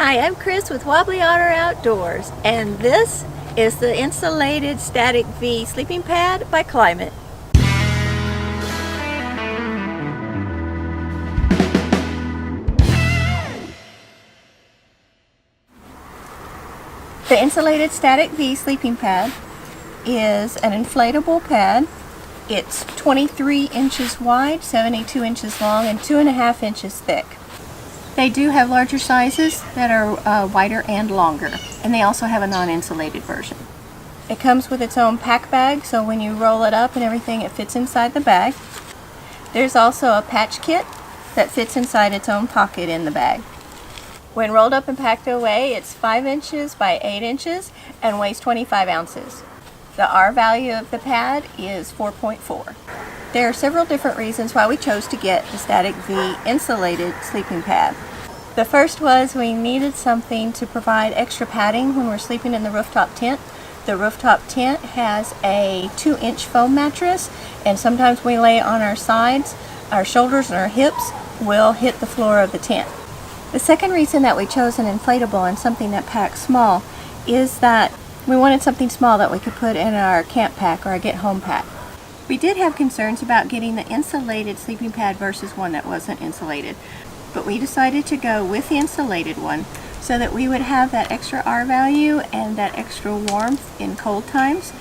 Hi, I'm Chris with Wobbly Otter Outdoors, and this is the Insulated Static V sleeping pad by Klymit. The Insulated Static V sleeping pad is an inflatable pad. It's 23 inches wide, 72 inches long, and 2.5 inches thick. They do have larger sizes that are wider and longer, and they also have a non-insulated version. It comes with its own pack bag, so when you roll it up and everything, it fits inside the bag. There's also a patch kit that fits inside its own pocket in the bag. When rolled up and packed away, it's 5 inches by 8 inches and weighs 25 ounces. The R value of the pad is 4.4. There are several different reasons why we chose to get the Static V insulated sleeping pad. The first was we needed something to provide extra padding when we're sleeping in the rooftop tent. The rooftop tent has a 2-inch foam mattress, and sometimes we lay on our sides, our shoulders and our hips will hit the floor of the tent. The second reason that we chose an inflatable and something that packs small is that we wanted something small that we could put in our camp pack or our get home pack. We did have concerns about getting the insulated sleeping pad versus one that wasn't insulated, but we decided to go with the insulated one so that we would have that extra R value and that extra warmth in cold times.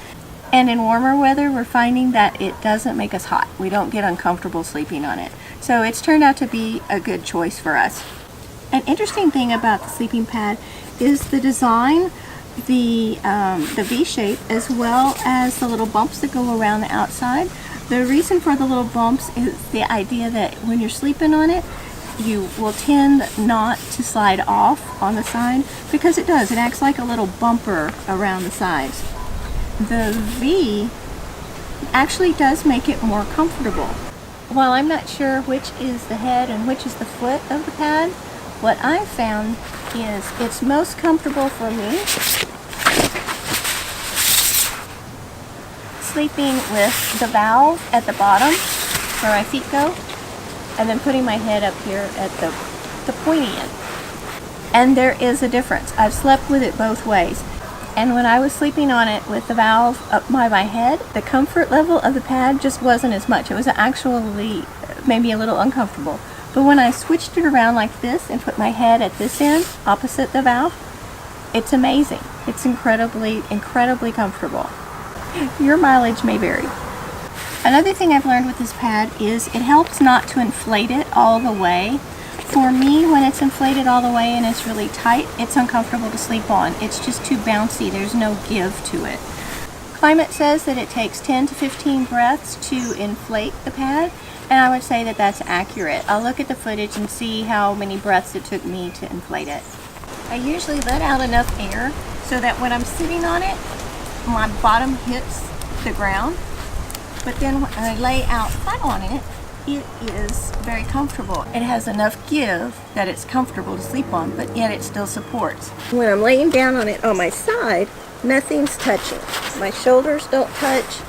And in warmer weather, we're finding that it doesn't make us hot. We don't get uncomfortable sleeping on it. So it's turned out to be a good choice for us. An interesting thing about the sleeping pad is the design, the V shape, as well as the little bumps that go around the outside. The reason for the little bumps is the idea that when you're sleeping on it, you will tend not to slide off on the side, because it does. It acts like a little bumper around the sides. The V actually does make it more comfortable. While I'm not sure which is the head and which is the foot of the pad, what I've found is it's most comfortable for me sleeping with the valve at the bottom where my feet go, and then putting my head up here at the pointy end. And there is a difference. I've slept with it both ways. And when I was sleeping on it with the valve up by my head, the comfort level of the pad just wasn't as much. It was actually maybe a little uncomfortable. But when I switched it around like this and put my head at this end, opposite the valve, it's amazing. It's incredibly, incredibly comfortable. Your mileage may vary. Another thing I've learned with this pad is it helps not to inflate it all the way. For me, when it's inflated all the way and it's really tight, it's uncomfortable to sleep on. It's just too bouncy. There's no give to it. Klymit says that it takes 10 to 15 breaths to inflate the pad, and I would say that that's accurate. I'll look at the footage and see how many breaths it took me to inflate it. I usually let out enough air so that when I'm sitting on it, my bottom hits the ground, but then when I lay out flat on it, it is very comfortable. It has enough give that it's comfortable to sleep on, but yet it still supports. When I'm laying down on it on my side, nothing's touching. My shoulders don't touch,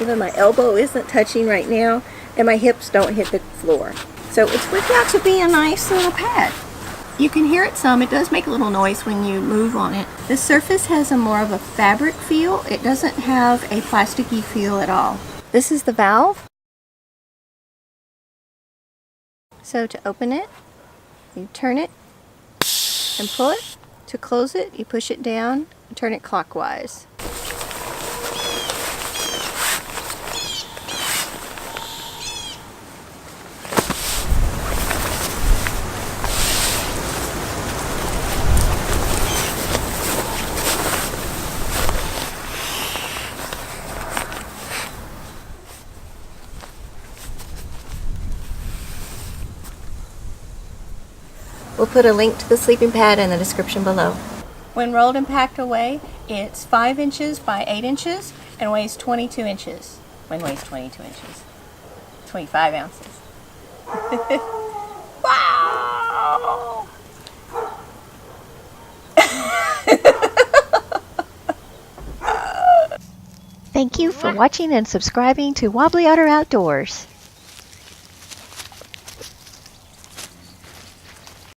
even my elbow isn't touching right now, and my hips don't hit the floor. So it's worked out to be a nice little pad. You can hear it some. It does make a little noise when you move on it. The surface has a more of a fabric feel. It doesn't have a plasticky feel at all. This is the valve. So to open it, you turn it and pull it. To close it, you push it down and turn it clockwise. We'll put a link to the sleeping pad in the description below. When rolled and packed away, it's 5 inches by 8 inches and weighs 22 inches. When weighs 22 inches. 25 ounces. Wow! Thank you for watching and subscribing to Wobbly Otter Outdoors.